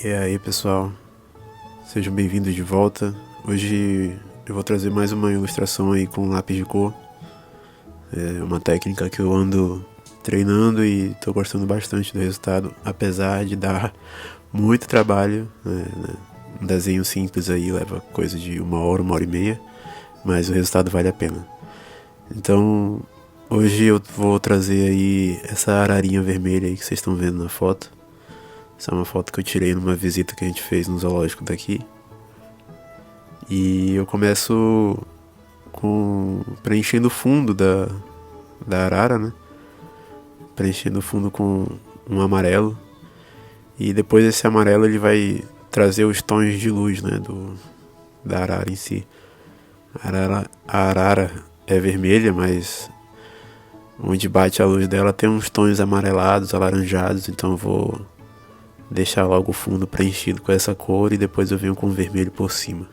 E aí, pessoal, sejam bem-vindos de volta. Hoje eu vou trazer mais uma ilustração aí com lápis de cor. É uma técnica que eu ando treinando e estou gostando bastante do resultado, apesar de dar muito trabalho, né? Um desenho simples aí leva coisa de 1 hora e meia, mas o resultado vale a pena. Então, hoje eu vou trazer aí essa ararinha vermelha aí que vocês estão vendo na foto. Essa é uma foto que eu tirei numa visita que a gente fez no zoológico daqui. E eu começo com preenchendo o fundo da arara, né? Preenchendo o fundo com um amarelo. E depois esse amarelo ele vai trazer os tons de luz, né? Da arara em si. A arara é vermelha, mas onde bate a luz dela tem uns tons amarelados, alaranjados. Então eu vou deixar logo o fundo preenchido com essa cor e depois eu venho com o vermelho por cima.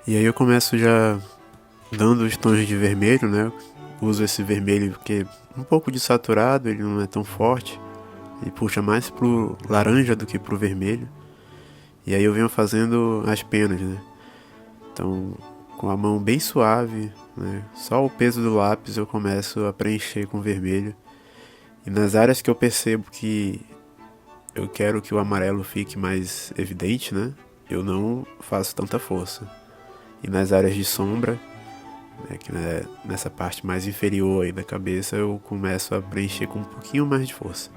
E aí eu começo já dando os tons de vermelho, né? Uso esse vermelho porque é um pouco de saturado, ele não é tão forte. Ele puxa mais pro laranja do que pro vermelho. E aí eu venho fazendo as penas, né? Então, com a mão bem suave, né? Só o peso do lápis eu começo a preencher com vermelho. E nas áreas que eu percebo que eu quero que o amarelo fique mais evidente, né? Eu não faço tanta força. E nas áreas de sombra, né, que é nessa parte mais inferior aí da cabeça, eu começo a preencher com um pouquinho mais de força.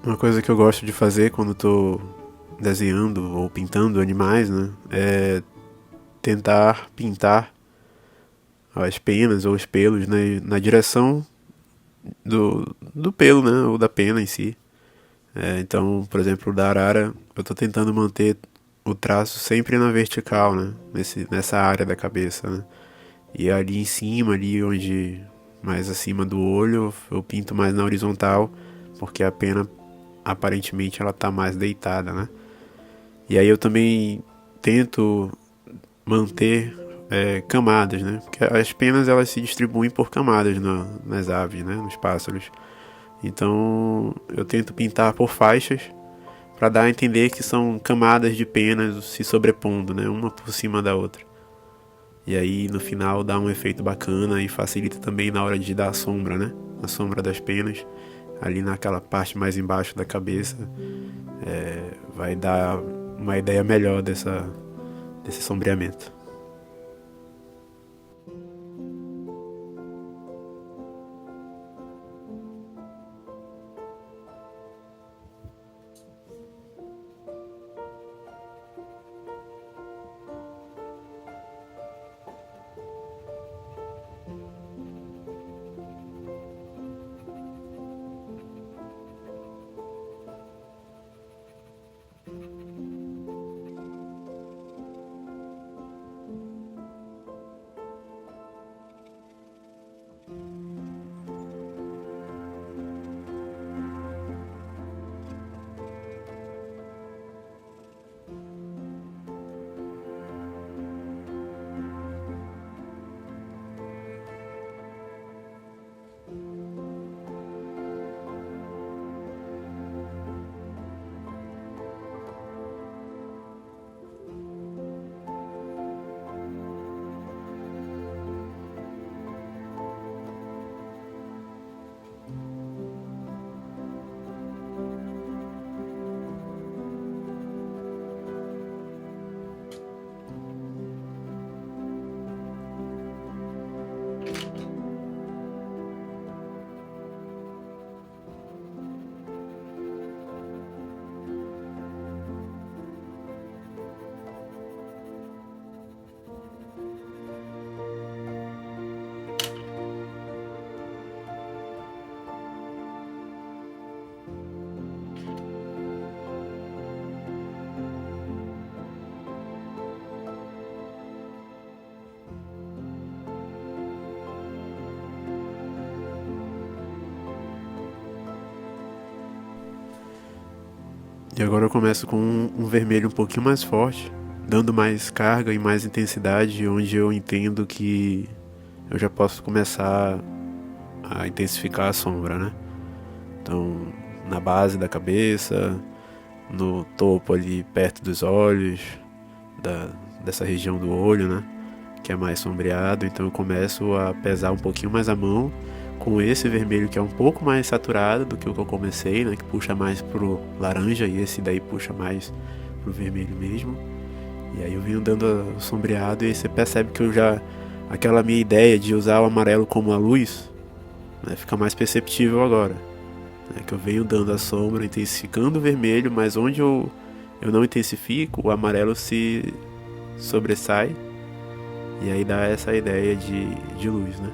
Uma coisa que eu gosto de fazer quando tô desenhando ou pintando animais, né, é tentar pintar as penas ou os pelos, né, na direção do pelo, né, ou da pena em si. Então, por exemplo, da arara, eu tô tentando manter o traço sempre na vertical, né, nessa área da cabeça, né. E ali em cima, ali onde mais acima do olho, eu pinto mais na horizontal, porque a pena aparentemente ela tá mais deitada, né? E aí eu também tento manter camadas, né? Porque as penas elas se distribuem por camadas nas aves, né? Nos pássaros. Então eu tento pintar por faixas para dar a entender que são camadas de penas se sobrepondo, né? Uma por cima da outra. E aí no final dá um efeito bacana e facilita também na hora de dar a sombra, né? A sombra das penas ali naquela parte mais embaixo da cabeça vai dar uma ideia melhor desse sombreamento. E agora eu começo com um vermelho um pouquinho mais forte, dando mais carga e mais intensidade, onde eu entendo que eu já posso começar a intensificar a sombra, né? Então, na base da cabeça, no topo ali perto dos olhos, dessa região do olho, né? Que é mais sombreado, então eu começo a pesar um pouquinho mais a mão com esse vermelho que é um pouco mais saturado do que o que eu comecei, né? Que puxa mais pro laranja e esse daí puxa mais pro vermelho mesmo. E aí eu venho dando o sombreado e aí você percebe que eu já... Aquela minha ideia de usar o amarelo como a luz, né, fica mais perceptível agora. Né, que eu venho dando a sombra, intensificando o vermelho, mas onde eu não intensifico, o amarelo se sobressai. E aí dá essa ideia de luz, né?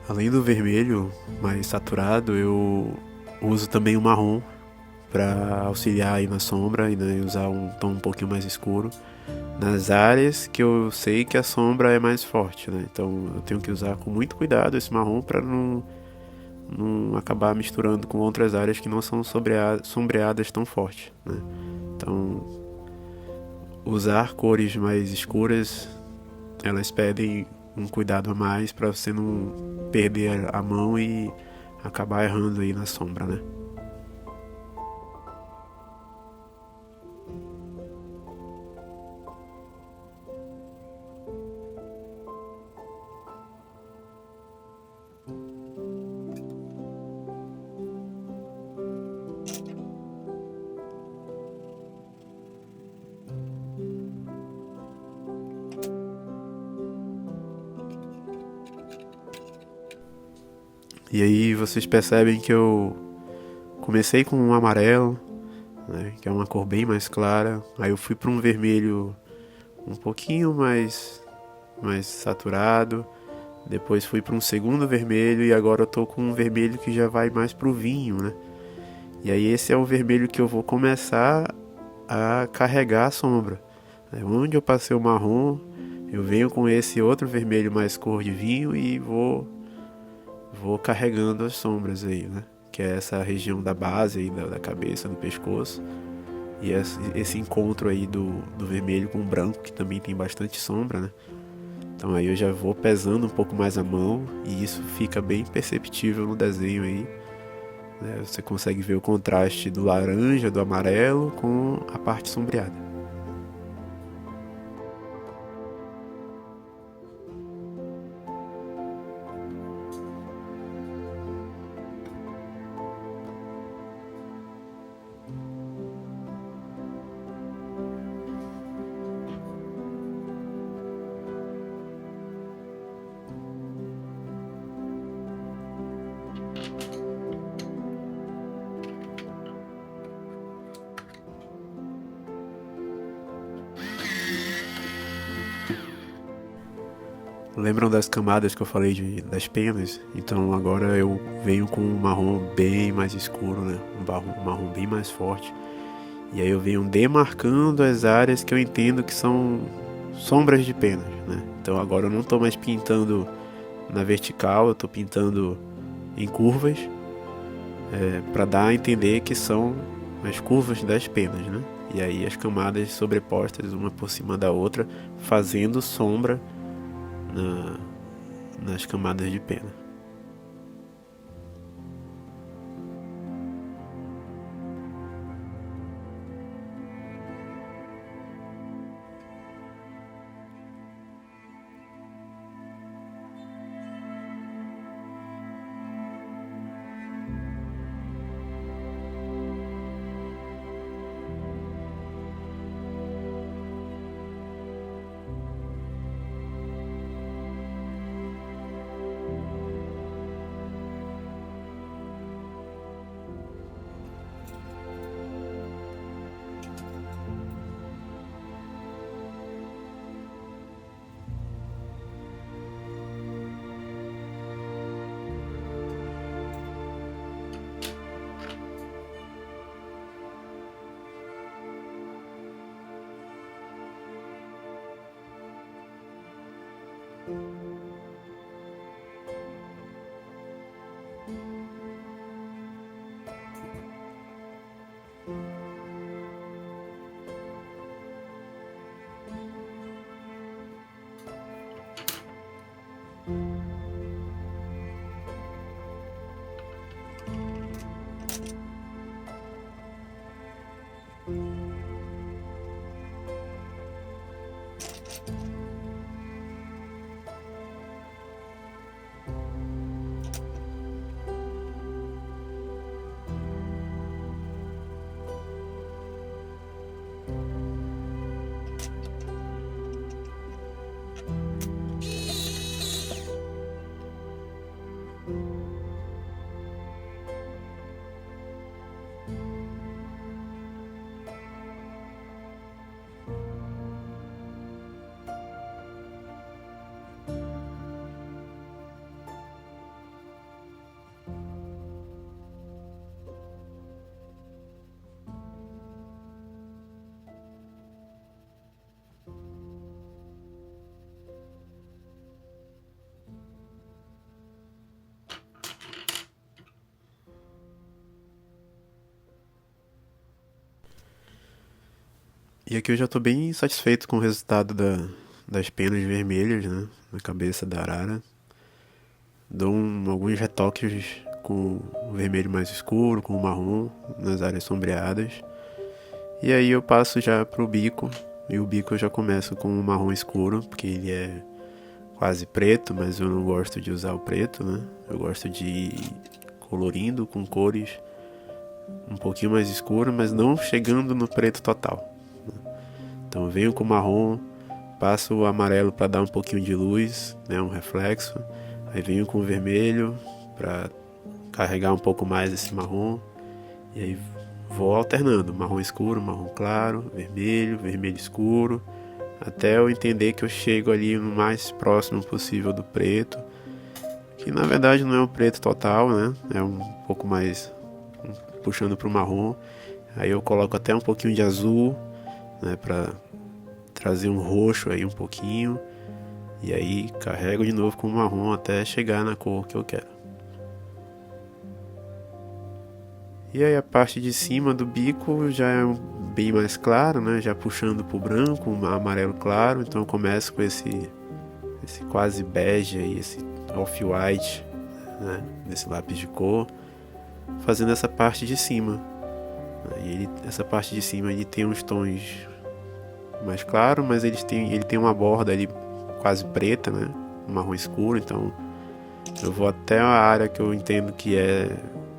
Além do vermelho mais saturado, eu uso também o marrom para auxiliar aí na sombra e né, usar um tom um pouquinho mais escuro nas áreas que eu sei que a sombra é mais forte, né? Então eu tenho que usar com muito cuidado esse marrom para não acabar misturando com outras áreas que não são sombreadas tão forte, né? Então usar cores mais escuras, elas pedem um cuidado a mais para você não perder a mão e acabar errando aí na sombra, né? E aí vocês percebem que eu comecei com um amarelo, né, que é uma cor bem mais clara. Aí eu fui para um vermelho um pouquinho mais saturado. Depois fui para um segundo vermelho e agora eu tô com um vermelho que já vai mais pro vinho, né? E aí esse é o vermelho que eu vou começar a carregar a sombra. Onde eu passei o marrom, eu venho com esse outro vermelho mais cor de vinho e vou carregando as sombras aí, né? Que é essa região da base aí, da cabeça, do pescoço. E esse encontro aí do vermelho com o branco, que também tem bastante sombra, né? Então aí eu já vou pesando um pouco mais a mão e isso fica bem perceptível no desenho aí. Né? Você consegue ver o contraste do laranja, do amarelo com a parte sombreada. Lembram das camadas que eu falei das penas? Então agora eu venho com um marrom bem mais escuro, né? Um marrom bem mais forte. E aí eu venho demarcando as áreas que eu entendo que são sombras de penas, né? Então agora eu não estou mais pintando na vertical, eu estou pintando em curvas, para dar a entender que são as curvas das penas, né? E aí as camadas sobrepostas uma por cima da outra, fazendo sombra na, nas camadas de pena. E aqui eu já tô bem satisfeito com o resultado das penas vermelhas, né, na cabeça da arara. Dou alguns retoques com o vermelho mais escuro, com o marrom nas áreas sombreadas. E aí eu passo já pro bico, e o bico eu já começo com o marrom escuro, porque ele é quase preto, mas eu não gosto de usar o preto, né? Eu gosto de ir colorindo com cores um pouquinho mais escuras, mas não chegando no preto total. Então eu venho com o marrom, passo o amarelo para dar um pouquinho de luz, né, um reflexo. Aí venho com o vermelho para carregar um pouco mais esse marrom. E aí vou alternando, marrom escuro, marrom claro, vermelho, vermelho escuro, até eu entender que eu chego ali no mais próximo possível do preto, que na verdade não é um preto total, né? É um pouco mais puxando para o marrom. Aí eu coloco até um pouquinho de azul, né, para trazer um roxo aí um pouquinho, e aí carrego de novo com o marrom até chegar na cor que eu quero. E aí a parte de cima do bico já é bem mais claro, né, já puxando pro branco, um amarelo claro, então eu começo com esse quase bege aí, esse off-white, né, nesse lápis de cor, fazendo essa parte de cima. E essa parte de cima ele tem uns tons mais claros, mas ele tem uma borda ali quase preta, né? Um marrom escuro, então eu vou até a área que eu entendo que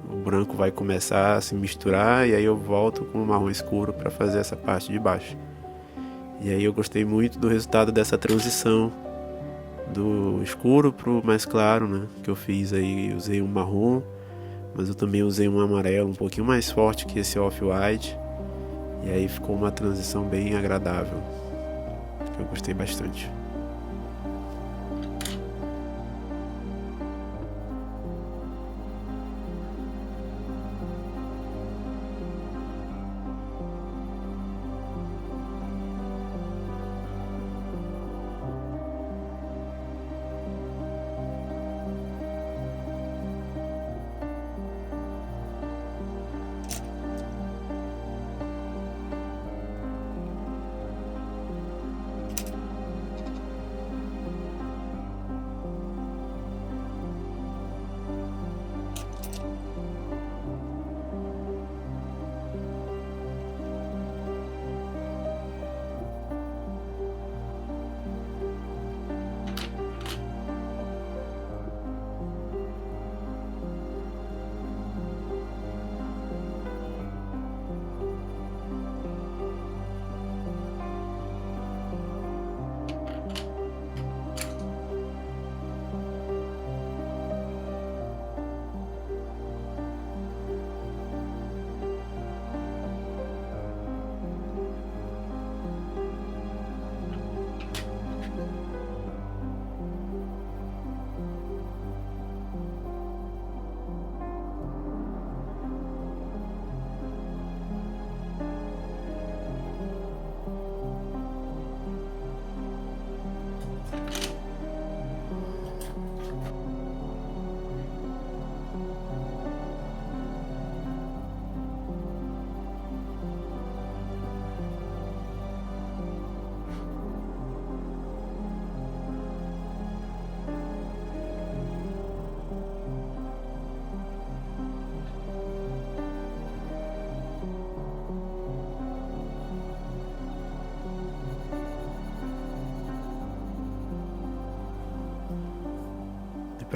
o branco vai começar a se misturar, e aí eu volto com o marrom escuro para fazer essa parte de baixo. E aí eu gostei muito do resultado dessa transição do escuro pro mais claro, né? Que eu fiz aí, usei um marrom, mas eu também usei um amarelo um pouquinho mais forte que esse off-white. E aí ficou uma transição bem agradável, que eu gostei bastante.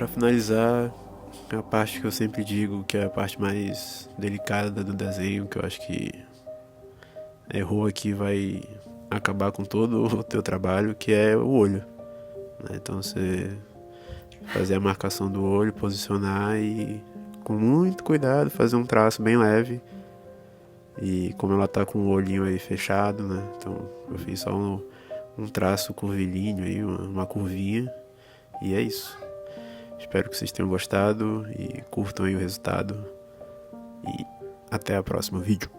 Pra finalizar, a parte que eu sempre digo que é a parte mais delicada do desenho, que eu acho que errou aqui vai acabar com todo o teu trabalho, que é o olho, né? Então você fazer a marcação do olho, posicionar e com muito cuidado fazer um traço bem leve. E como ela tá com o olhinho aí fechado, né? Então eu fiz só um traço curvilíneo aí, uma curvinha. E é isso. Espero que vocês tenham gostado e curtam aí o resultado. E até o próximo vídeo.